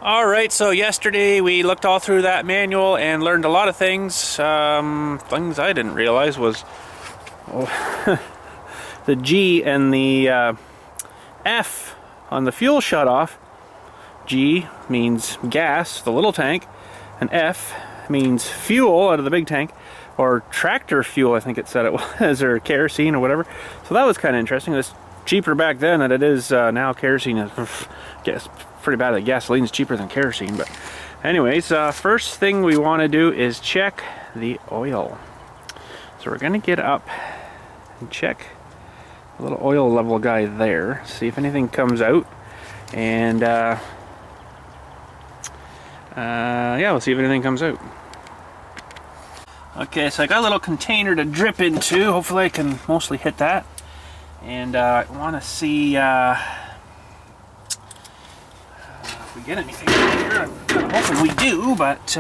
Alright, so yesterday we looked all through that manual and learned a lot of things. Things I didn't realize was the G and the F on the fuel shutoff. G means gas, the little tank, and F means fuel out of the big tank, or tractor fuel I think it said it was, or kerosene or whatever. So that was kind of interesting. It's cheaper back then than it is now. Kerosene is, guess, pretty bad that gasoline is cheaper than kerosene. But anyways, first thing we want to do is check the oil. So we're going to get up and check the little oil level guy there, see if anything comes out, and yeah, we'll see if anything comes out. Okay, so I got a little container to drip into. Hopefully I can mostly hit that. And I want to see if we get anything out here. I'm kind of hoping we do, but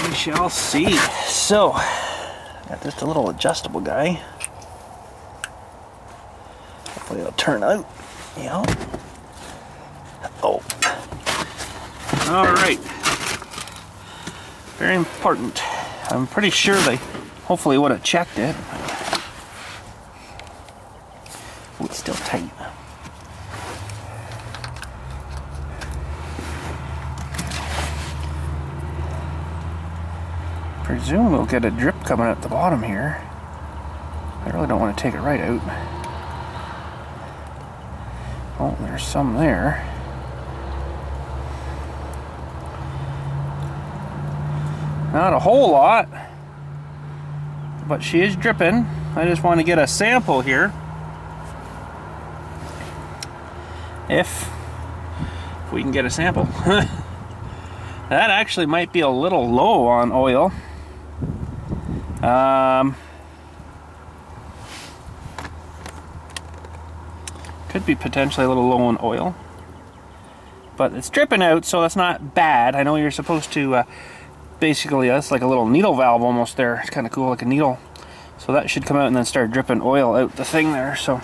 we shall see. So, got just a little adjustable guy. Hopefully it'll turn out. Yeah. Oh. Alright. Very important. I'm pretty sure they hopefully would have checked it. Oh, it's still tight. Presume we'll get a drip coming at the bottom here. I really don't want to take it right out. Oh, there's some there. Not a whole lot, but she is dripping. I just want to get a sample here. If we can get a sample. That actually might be a little low on oil. Could be potentially a little low on oil. But it's dripping out, so that's not bad. I know you're supposed to basically, that's like a little needle valve almost there. It's kind of cool, like a needle. So that should come out and then start dripping oil out the thing there. So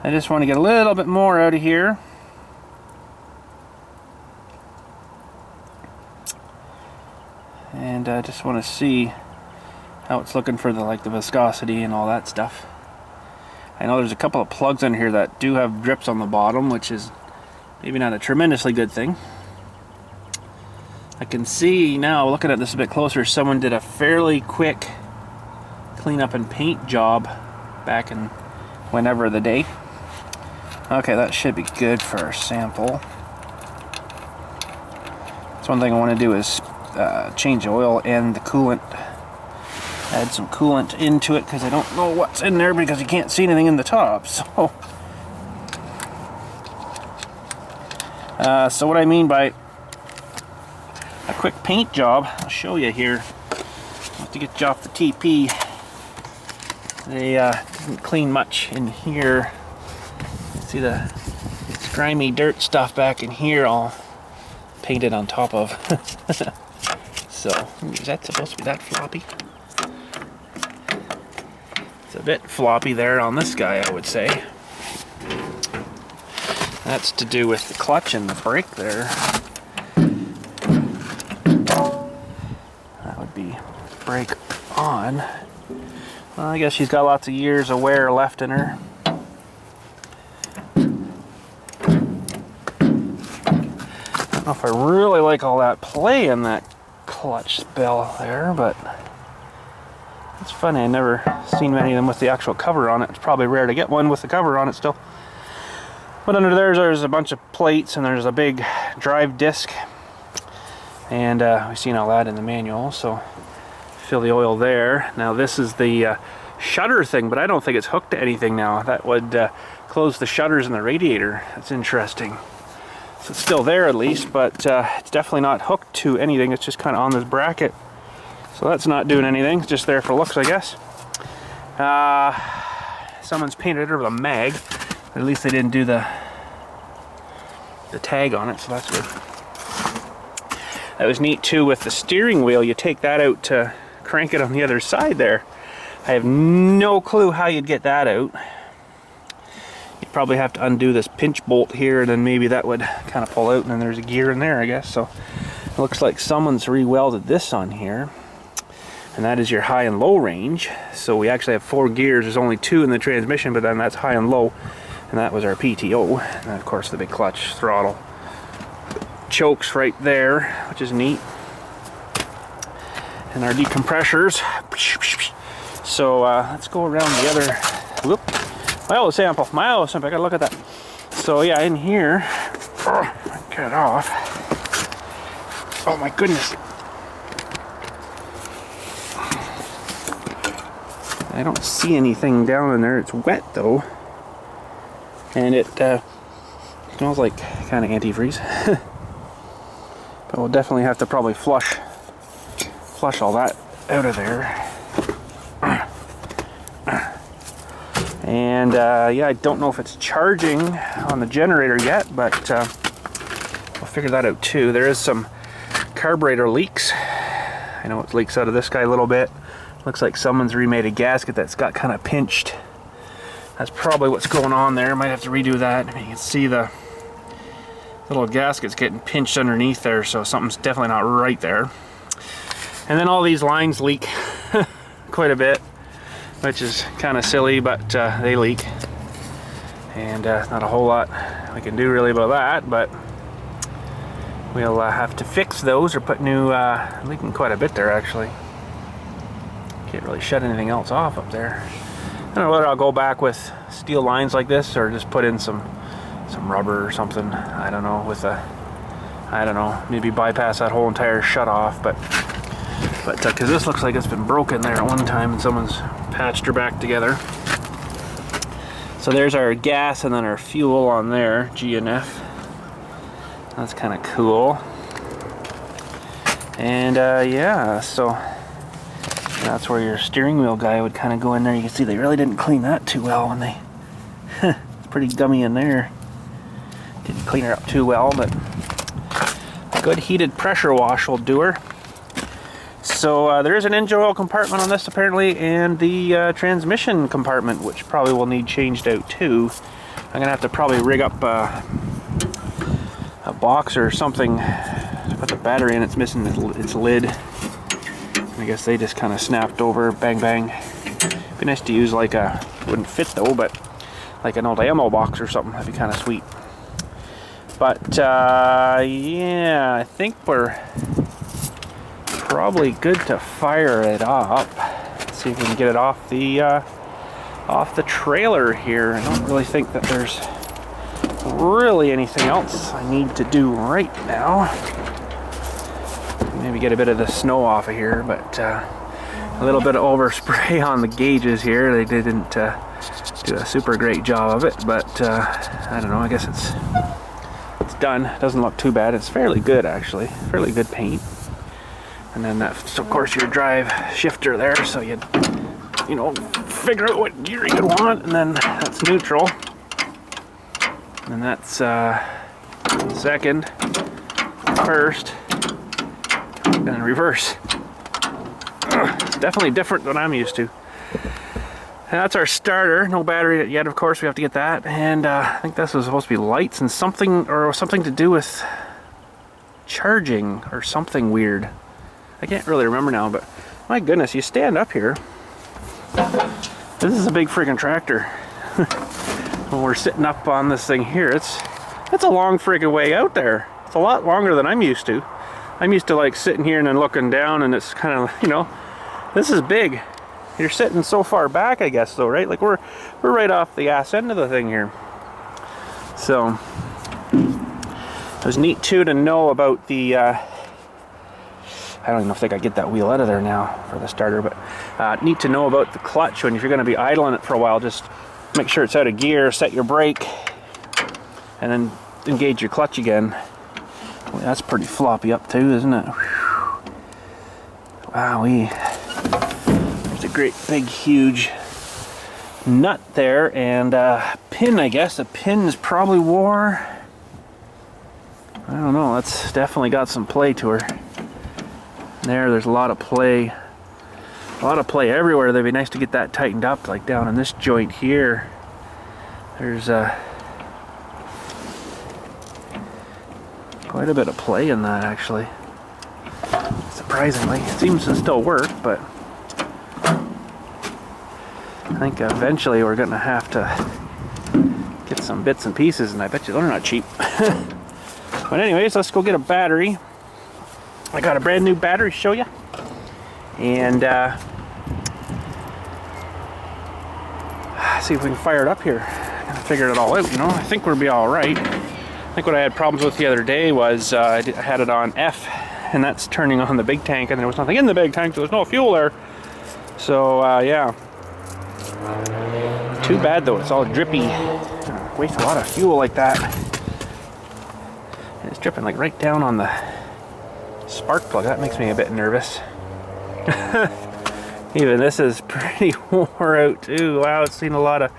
I just want to get a little bit more out of here. And I just want to see how it's looking for the viscosity and all that stuff. I know there's a couple of plugs in here that do have drips on the bottom, which is maybe not a tremendously good thing. I can see now, looking at this a bit closer, someone did a fairly quick cleanup and paint job back in whenever the day. Okay, that should be good for our sample. So one thing I want to do is change the oil and the coolant. Add some coolant into it because I don't know what's in there because you can't see anything in the top. So, so what I mean by a quick paint job, I'll show you here. I'll have to get you off the TP. They didn't clean much in here. See the grimy dirt stuff back in here all painted on top of. So, is that supposed to be that floppy? It's a bit floppy there on this guy, I would say. That's to do with the clutch and the brake there. That would be brake on. Well, I guess she's got lots of years of wear left in her. I don't know if I really like all that play in that clutch spell there, but it's funny, I never seen many of them with the actual cover on it. It's probably rare to get one with the cover on it still. But under there's a bunch of plates and there's a big drive disc, and we've seen all that in the manual. So fill the oil there. Now this is the shutter thing, but I don't think it's hooked to anything now. That would close the shutters in the radiator. That's interesting. So it's still there at least, but it's definitely not hooked to anything. It's just kind of on this bracket. So that's not doing anything. It's just there for looks, I guess. Someone's painted it with a mag. At least they didn't do the tag on it, so that's good. That was neat too with the steering wheel. You take that out to crank it on the other side there. I have no clue how you'd get that out. probably have to undo this pinch bolt here, and then maybe that would kind of pull out, and then there's a gear in there, I guess. So it looks like someone's re-welded this on here, and that is your high and low range. So we actually have 4 gears. There's only 2 in the transmission, but then that's high and low, and that was our PTO. And then of course the big clutch throttle chokes right there, which is neat. And our decompressors. So let's go around the other. Whoop. My oil sample. I gotta look at that. So yeah, in here, get it off. Oh my goodness. I don't see anything down in there. It's wet though, and it smells like kind of antifreeze. But we'll definitely have to probably flush all that out of there. And yeah, I don't know if it's charging on the generator yet, but we'll figure that out too. There is some carburetor leaks. I know it leaks out of this guy a little bit. Looks like someone's remade a gasket that's got kind of pinched. That's probably what's going on there. Might have to redo that. I mean, you can see the little gasket's getting pinched underneath there, so something's definitely not right there. And then all these lines leak quite a bit, which is kind of silly, but they leak. And not a whole lot we can do really about that, but we'll have to fix those or put new, leaking quite a bit there actually. Can't really shut anything else off up there. I don't know whether I'll go back with steel lines like this or just put in some rubber or something. I don't know, with a, I don't know, maybe bypass that whole entire shut off, but because this looks like it's been broken there at one time and someone's patched her back together. So there's our gas and then our fuel on there, G and F. That's kind of cool. And yeah, so that's where your steering wheel guy would kind of go in there. You can see they really didn't clean that too well when they, it's pretty gummy in there. Didn't clean her up too well, but a good heated pressure wash will do her. So there is an engine oil compartment on this apparently, and the transmission compartment, which probably will need changed out too. I'm gonna have to probably rig up a box or something to put the battery in. It's missing its lid. I guess they just kind of snapped over, bang bang. Be nice to use like a, wouldn't fit though, but like an old ammo box or something. That'd be kind of sweet. But yeah, I think we're probably good to fire it up. Let's see if we can get it off the trailer here. I don't really think that there's really anything else I need to do right now. Maybe get a bit of the snow off of here, but a little bit of overspray on the gauges here. They didn't do a super great job of it, but I don't know, I guess it's done. It doesn't look too bad. It's fairly good actually, fairly good paint. And then that's of course your drive shifter there, so you know, figure out what gear you want, and then that's neutral, and that's second, first, and then reverse. It's definitely different than I'm used to. And that's our starter. No battery yet, of course. We have to get that. And I think this was supposed to be lights and something, or something to do with charging or something weird. I can't really remember now, but my goodness, you stand up here. This is a big freaking tractor. When we're sitting up on this thing here, it's a long freaking way out there. It's a lot longer than I'm used to. I'm used to like sitting here and then looking down, and it's kind of, you know, this is big. You're sitting so far back, I guess, though, right? Like we're right off the ass end of the thing here. So it was neat too to know about the I don't even know if I could get that wheel out of there now for the starter, but neat to know about the clutch. When if you're going to be idling it for a while, just make sure it's out of gear, set your brake, and then engage your clutch again. Boy, that's pretty floppy up too, isn't it? Wowee. There's a great big huge nut there, and pin, I guess. The pin's probably wore. I don't know, that's definitely got some play to her. There's a lot of play. A lot of play everywhere. They'd be nice to get that tightened up, like down in this joint here. There's quite a bit of play in that, actually. Surprisingly, it seems to still work, but I think eventually we're going to have to get some bits and pieces, and I bet you they're not cheap. But anyways, let's go get a battery. I got a brand new battery to show you, and see if we can fire it up here. I figured it all out, you know. I think we'll be all right. I think what I had problems with the other day was I had it on F, and that's turning on the big tank, and there was nothing in the big tank, so there was no fuel there. So yeah, too bad though. It's all drippy. Waste a lot of fuel like that. And it's dripping like right down on the spark plug. That makes me a bit nervous. Even this is pretty wore out too. Wow, it's seen a lot of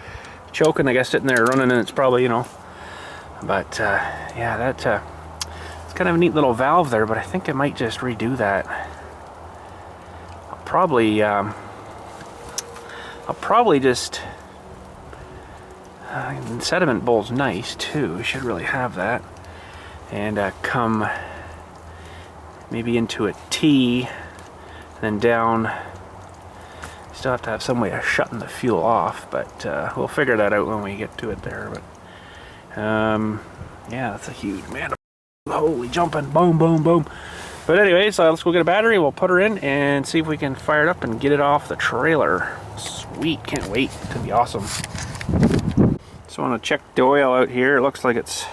choking, I guess, sitting there running, and it's probably, you know. But yeah, that it's kind of a neat little valve there, but I think I might just redo that. I'll probably just sediment bowl's nice too. We should really have that, and come maybe into a T, and then down. Still have to have some way of shutting the fuel off, but we'll figure that out when we get to it there. But yeah, that's a huge, man, holy jumping, boom, boom, boom. But anyways, let's go get a battery. We'll put her in and see if we can fire it up and get it off the trailer. Sweet, can't wait. It's gonna be awesome. So I want to check the oil out here. It looks like it's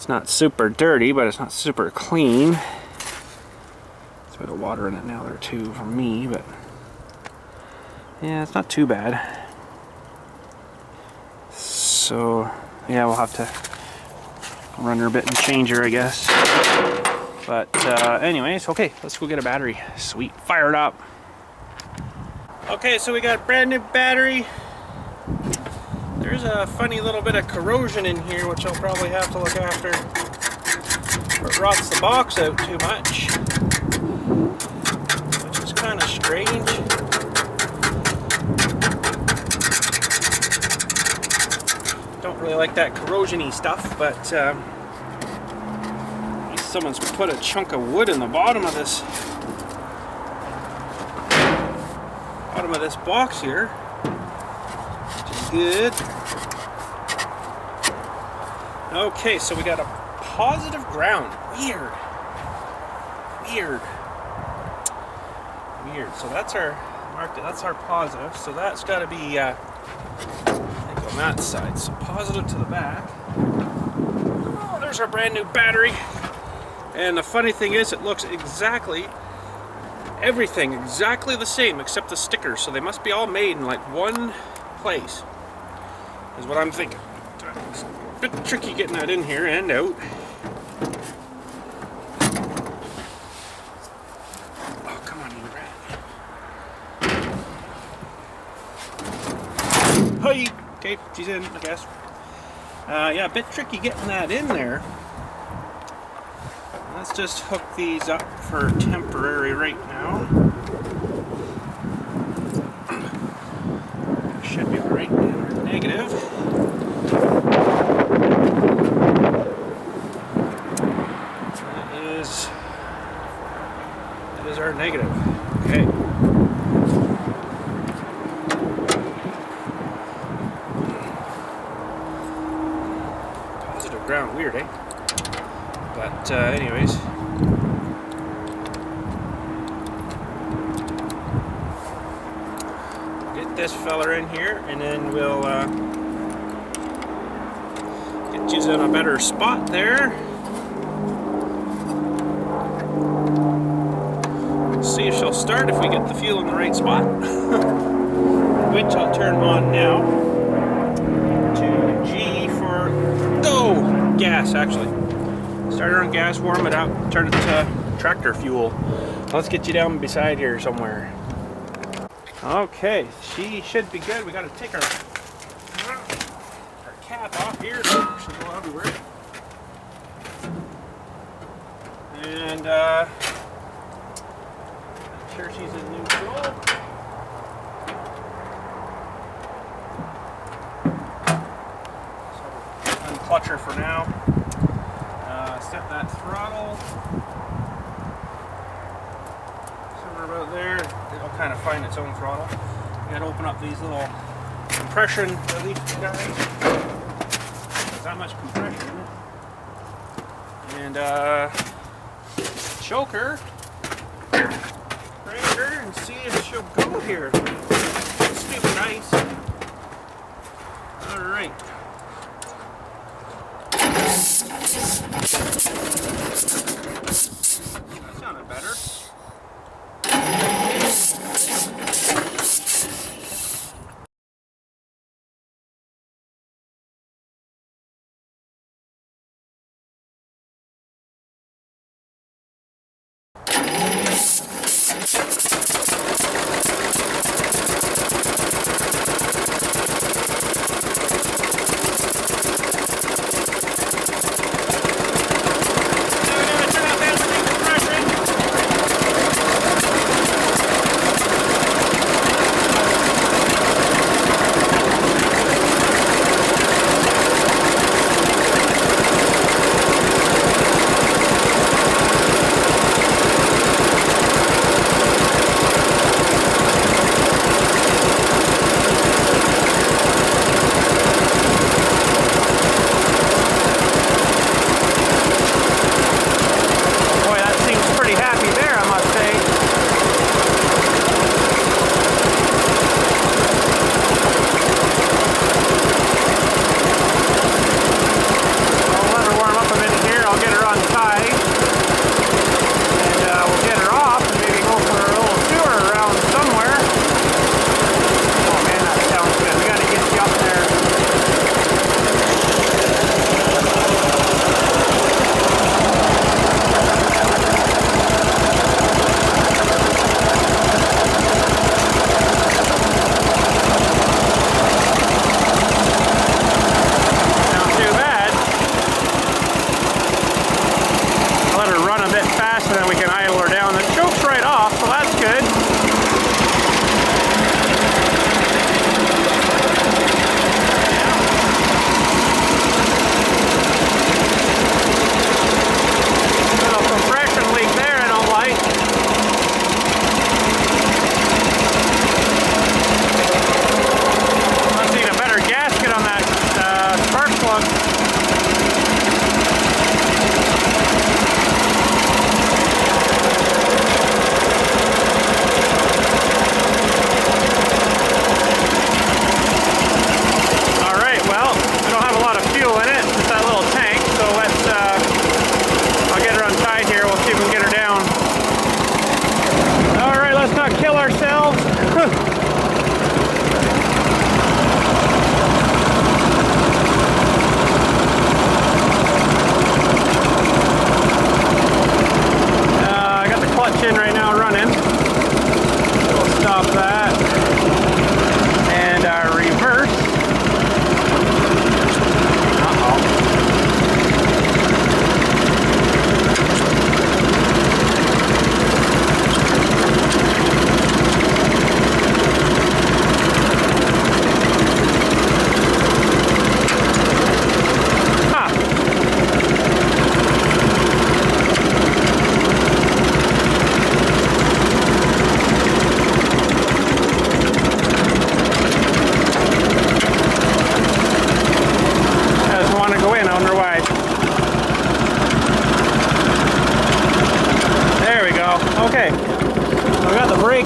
not super dirty, but it's not super clean. There's a bit of water in it now there too for me, but yeah, it's not too bad. So yeah, we'll have to run her a bit and change her, I guess. But anyways, okay, let's go get a battery. Sweet, fire it up. Okay, so we got a brand new battery. There's a funny little bit of corrosion in here, which I'll probably have to look after. It rots the box out too much, which is kind of strange. Don't really like that corrosion-y stuff, but at least someone's put a chunk of wood in the bottom of this box here, which is good. Okay, so we got a positive ground. Weird. So that's our mark. That's our positive. So that's got to be I think on that side. So positive to the back. Oh, there's our brand new battery. And the funny thing is, it looks everything exactly the same except the stickers. So they must be all made in like one place, is what I'm thinking. It's a bit tricky getting that in here and out. Oh, come on, you rat. Hi! Okay, she's in, I guess. Yeah, a bit tricky getting that in there. Let's just hook these up for temporary right now. Should be alright. Negative. That is our negative. Okay. Positive ground, weird, eh? But anyways, get this fella in here, and then we'll get you in a better spot there. See if she'll start if we get the fuel in the right spot. Which I'll turn on now to G for go! Gas, actually. Start her on gas, warm it up, turn it to tractor fuel. Let's get you down beside here somewhere. Okay, she should be good. We got to take our cap off here so she'll go everywhere. And make sure she's in neutral. clutcher for now. Set that throttle somewhere about there. It'll kind of find its own throttle. You gotta open up these little compression relief guys. There's that much compression in it. And choker, crank her and see if she'll go here. Stupid ice. All right. That sounded better.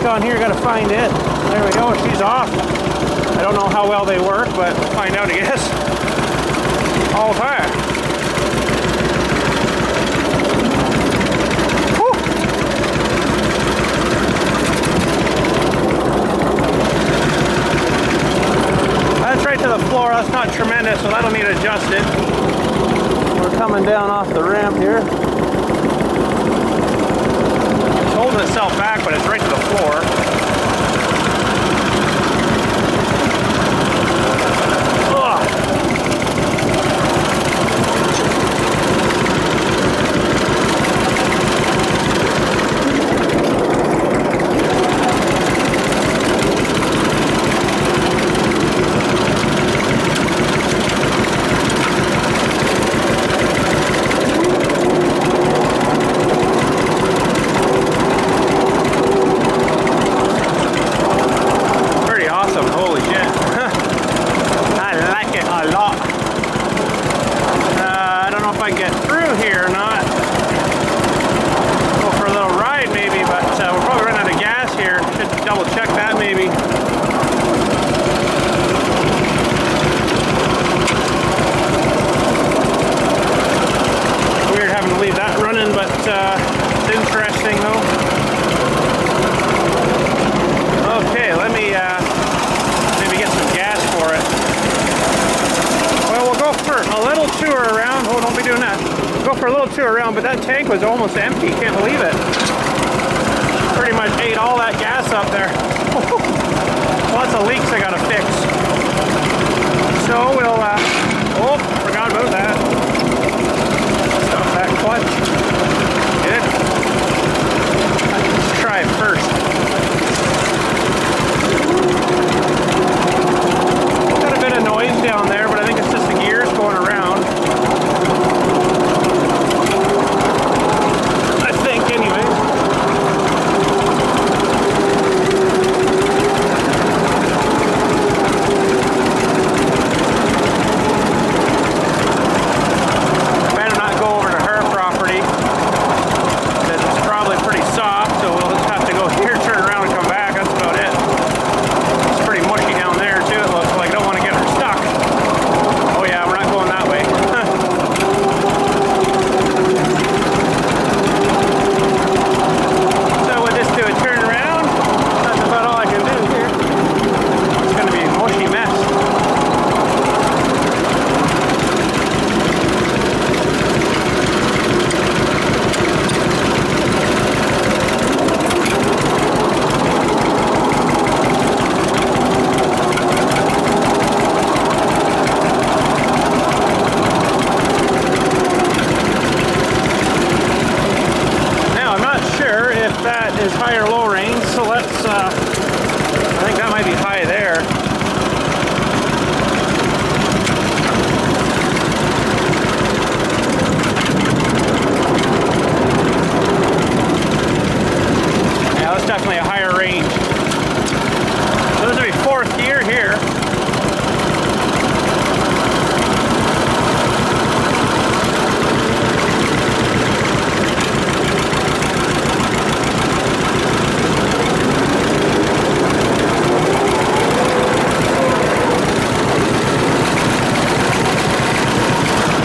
On here, gotta find it. There we go, she's off. I don't know how well they work, but we'll find out, I guess. All fire. Whew. That's right to the floor. That's not tremendous, so that'll need adjusted. We're coming down off the ramp here. Holding itself back, but it's right to the floor. Ugh. through here, not go for a little ride maybe, but we'll probably run out of gas here. Should double check that maybe. Weird having to leave that running, but it's interesting though. Okay, let me maybe get some gas for it. Well, we'll go for a little tour around. Oh, don't be doing that. Go for a little tour around, but that tank was almost empty. Can't believe it. Pretty much ate all that gas up there. Lots of leaks I gotta fix. So we'll, oh, forgot about that. Stop that clutch. Good. Let's try it first. Got a bit of noise down there, but I think it's just the gears going around. I think, anyways. Better not go over to her property, because it's probably pretty soft, so we'll just have to go here, turn around, and come back. That's about it. It's pretty mushy down there, too. It looks like I don't want to get her stuck. Oh, yeah, we're not going that way. So we'll just do a turn around. That's about all I can do here. It's going to be a mushy mess. Now, I'm not sure if that is high or low range, so let's, I think that might be high there. Yeah, that's definitely a higher range. So this will be fourth gear here.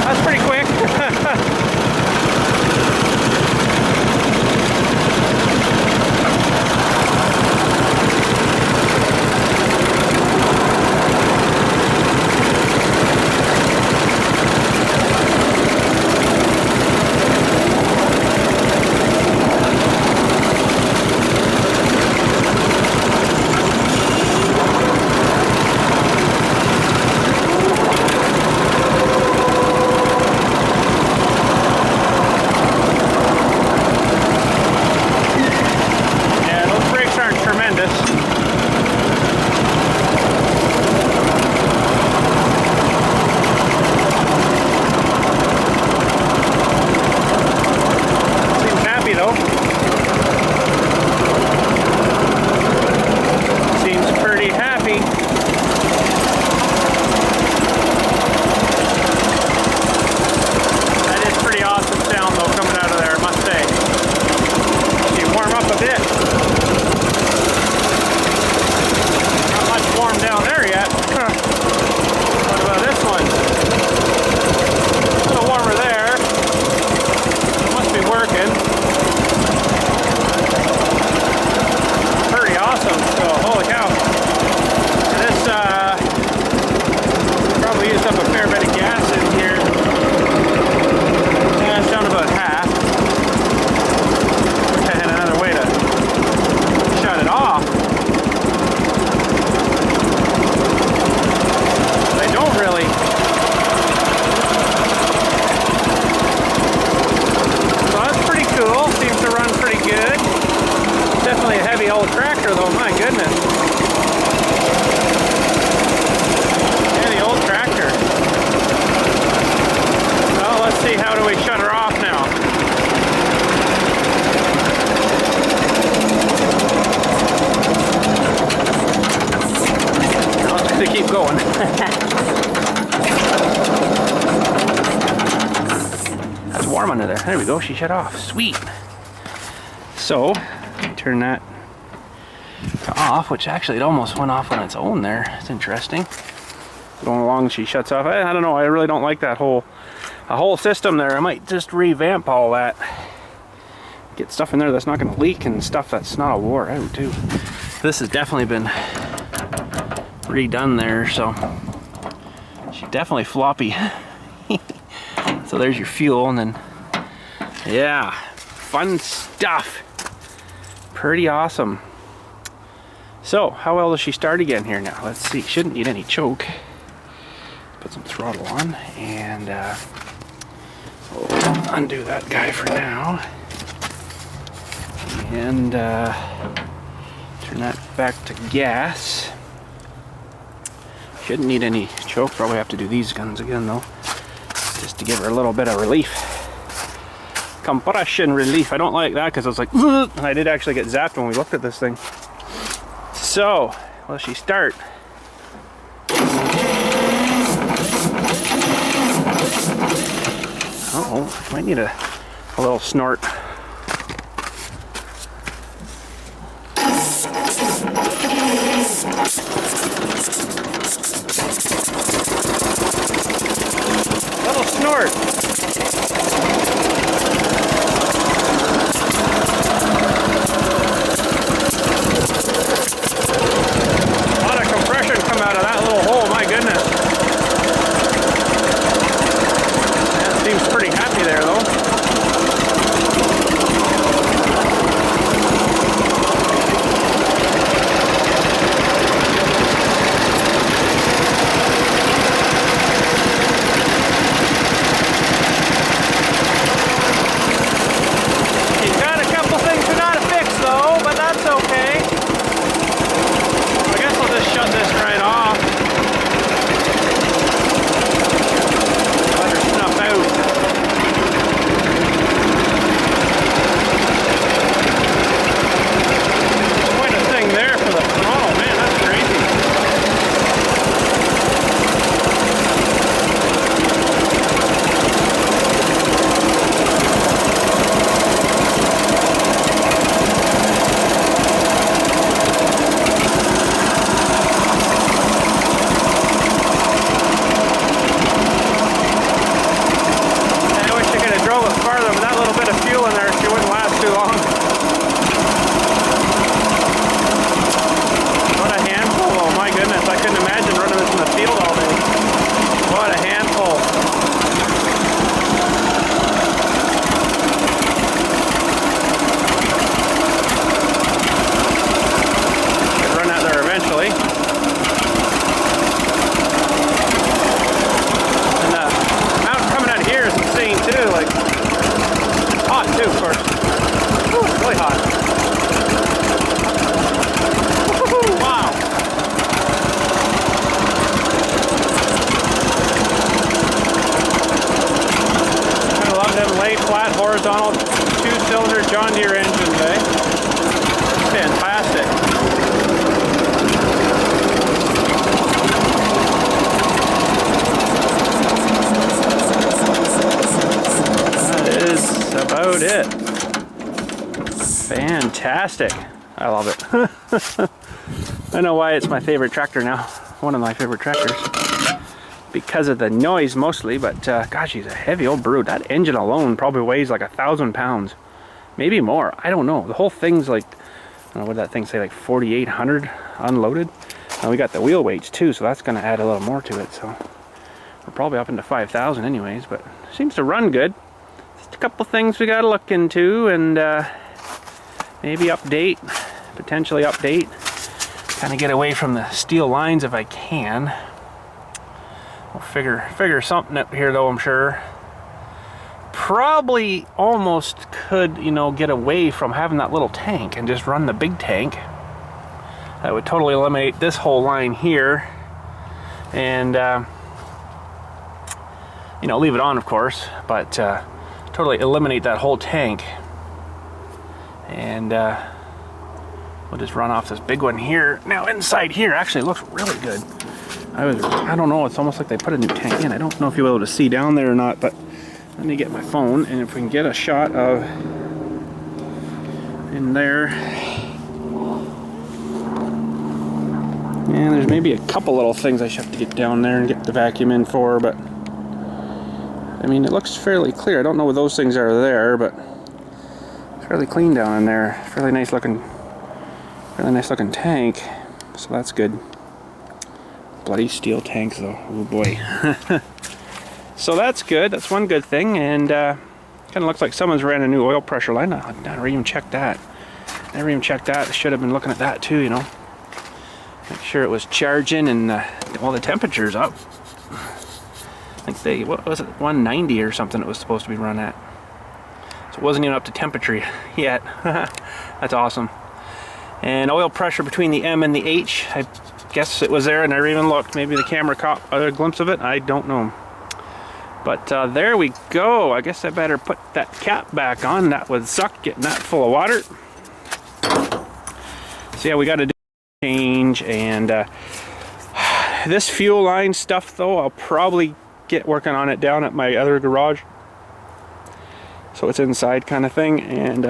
That's pretty quick. Yeah, those brakes aren't tremendous. Seems happy though. Seems pretty happy. That is pretty awesome sound though coming out of there, I must say. You warm up a bit. Not much warm down there yet. What about this one? A little warmer there. Must be working. Pretty awesome. So, holy cow. This probably used up a fair bit of gas in here. Yeah, it's down about half. And another way to shut it off. They don't really. So that's pretty cool. Seems to run pretty good. Definitely a heavy old tractor though, my goodness. Heavy old tractor. Well, let's see, how do we shut her off now? To keep going. That's warm under there. There we go, she shut off. Sweet. So, turn that to off, which actually it almost went off on its own there. It's interesting. Going along, she shuts off. I don't know, I really don't like that whole system there. I might just revamp all that. Get stuff in there that's not going to leak and stuff that's not all wore out too. This has definitely been redone there, so she's definitely floppy. So there's your fuel, and then yeah, fun stuff. Pretty awesome. So how well does she start again here now? Let's see. Shouldn't need any choke. Put some throttle on, and we'll undo that guy for now, and turn that back to gas. Shouldn't need any choke. Probably have to do these guns again though, just to give her a little bit of relief. Compression relief. I don't like that because I was like, ugh! And I did actually get zapped when we looked at this thing. So, will she start? Uh-oh, might need a little snort. Little snort. A lot of compression come out of that little hole, my goodness. That seems pretty happy there though. Horizontal 2-cylinder John Deere engines, eh? Fantastic. That is about it. Fantastic. I love it. I know why it's my favorite tractor now. One of my favorite tractors. Because of the noise mostly, but gosh, he's a heavy old brute. That engine alone probably weighs like 1,000 pounds, maybe more. I don't know. The whole thing's like, I don't know, what did that thing say, like 4,800 unloaded. And we got the wheel weights too, so that's going to add a little more to it. So we're probably up into 5,000 anyways, but it seems to run good. Just a couple things we got to look into, and maybe update, potentially update. Kind of get away from the steel lines if I can. We'll figure something out here though, I'm sure. Probably almost could, you know, get away from having that little tank and just run the big tank. That would totally eliminate this whole line here. And, you know, leave it on of course, but totally eliminate that whole tank. And we'll just run off this big one here. Now inside here actually looks really good. I don't know, it's almost like they put a new tank in. I don't know if you'll be able to see down there or not, but Let me get my phone, and if we can get a shot of in there. And there's maybe a couple little things I should have to get down there and get the vacuum in for, but I mean, it looks fairly clear. I don't know what those things are there, but it's fairly clean down in there. Fairly nice looking tank, so that's good. Bloody steel tanks though, oh boy. So that's good, that's one good thing, and kind of looks like someone's ran a new oil pressure line. I never even checked that. I should have been looking at that too, you know. Make sure it was charging and all the temperature's up. I think what was it, 190 or something it was supposed to be run at. So it wasn't even up to temperature yet. That's awesome. And oil pressure between the M and the H, I guess it was there, and I never even looked. Maybe the camera caught a glimpse of it, I don't know. But there we go. I guess I better put that cap back on. That would suck, getting that full of water. So yeah, we got to do a change, and this fuel line stuff though, I'll probably get working on it down at my other garage. So it's inside kind of thing, and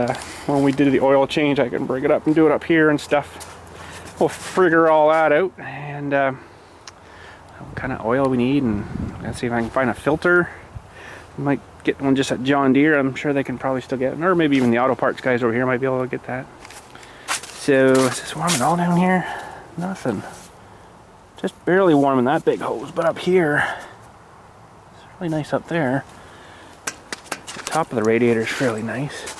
when we do the oil change, I can bring it up and do it up here and stuff. We'll figure all that out, and what kind of oil we need, and let's see if I can find a filter. Might get one just at John Deere. I'm sure they can probably still get it, or maybe even the auto parts guys over here might be able to get that. So is this warm at all down here? Nothing. Just barely warm in that big hose, but up here it's really nice up there. The top of the radiator is fairly nice.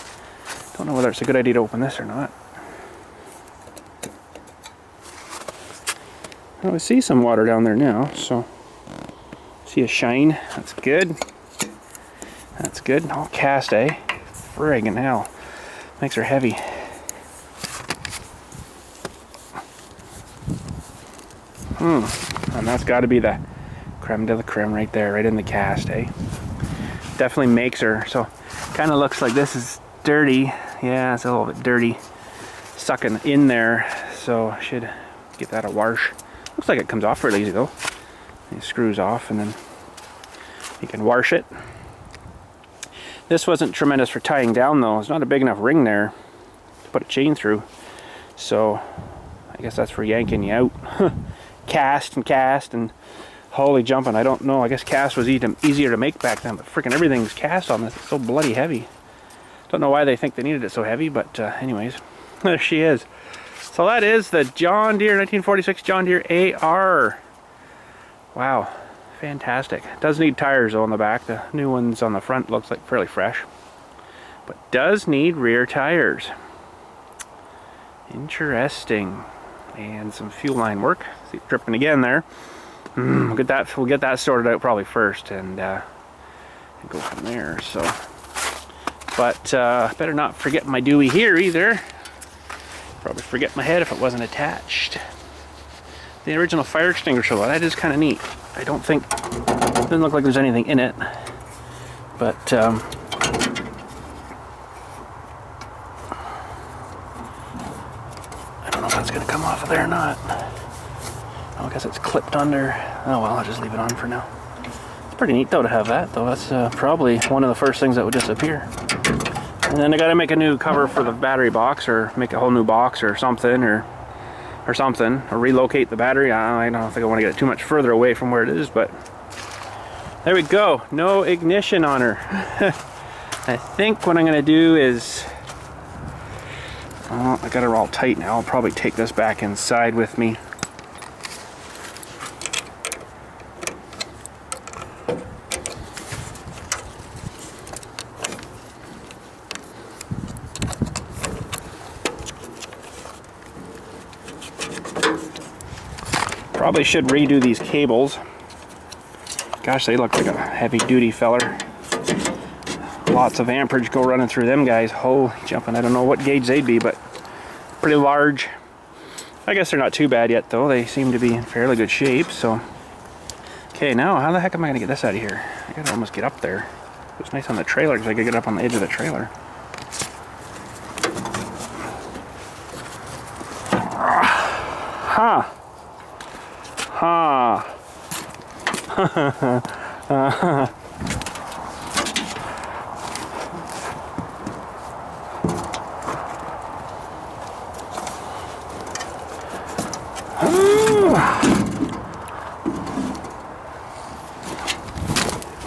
Don't know whether it's a good idea to open this or not. Oh, I see some water down there now, so see a shine. That's good. That's good. All cast, eh? Friggin' hell. Makes her heavy. And that's got to be the creme de la creme right there, right in the cast, eh? Definitely makes her. So kind of looks like this is dirty. Yeah, it's a little bit dirty, sucking in there. So I should get that a wash. Looks like it comes off really easy though. It screws off, and then you can wash it. This wasn't tremendous for tying down though. It's not a big enough ring there to put a chain through. So I guess that's for yanking you out. Cast and holy jumping. I don't know. I guess cast was easier to make back then, but freaking everything's cast on this. It's so bloody heavy. Don't know why they think they needed it so heavy, but anyways, there she is. So that is the John Deere 1946 John Deere AR. Wow, fantastic. Does need tires though on the back. The new ones on the front looks like fairly fresh, but does need rear tires. Interesting. And some fuel line work. See it dripping again there. We'll get that sorted out probably first, and go from there. So, but better not forget my Dewey here either. Probably forget my head if it wasn't attached. The original fire extinguisher, well, that is kind of neat. I don't think, doesn't look like there's anything in it, but I don't know if that's going to come off of there or not. Oh, I guess it's clipped under. Oh well, I'll just leave it on for now. It's pretty neat though to have that though. That's probably one of the first things that would disappear. And then I got to make a new cover for the battery box, or make a whole new box or something, or relocate the battery. I don't think I want to get it too much further away from where it is, but there we go. No ignition on her. I think what I'm going to do is, I got her all tight now. I'll probably take this back inside with me. Probably should redo these cables. Gosh, they look like a heavy-duty feller. Lots of amperage go running through them guys. Holy jumping, I don't know what gauge they'd be, but pretty large. I guess they're not too bad yet though. They seem to be in fairly good shape, so. Okay, now how the heck am I gonna get this out of here? I gotta almost get up there. It's nice on the trailer because I could get up on the edge of the trailer. Ha! Ha!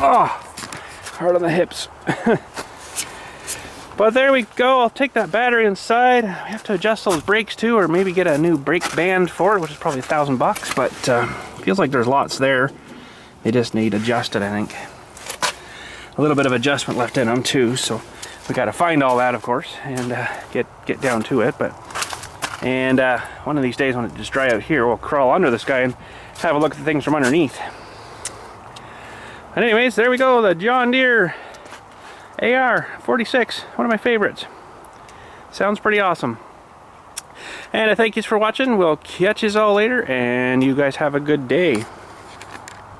Oh, hard on the hips. But there we go. I'll take that battery inside. We have to adjust those brakes too, or maybe get a new brake band for it, which is probably $1,000, but feels like there's lots there. They just need adjusted, I think. A little bit of adjustment left in them too, so we got to find all that, of course, and get down to it. And one of these days when it just dry out here, we'll crawl under this guy and have a look at the things from underneath. But anyways, there we go, the John Deere AR 46, one of my favorites. Sounds pretty awesome. And I thank you for watching. We'll catch you all later, and you guys have a good day.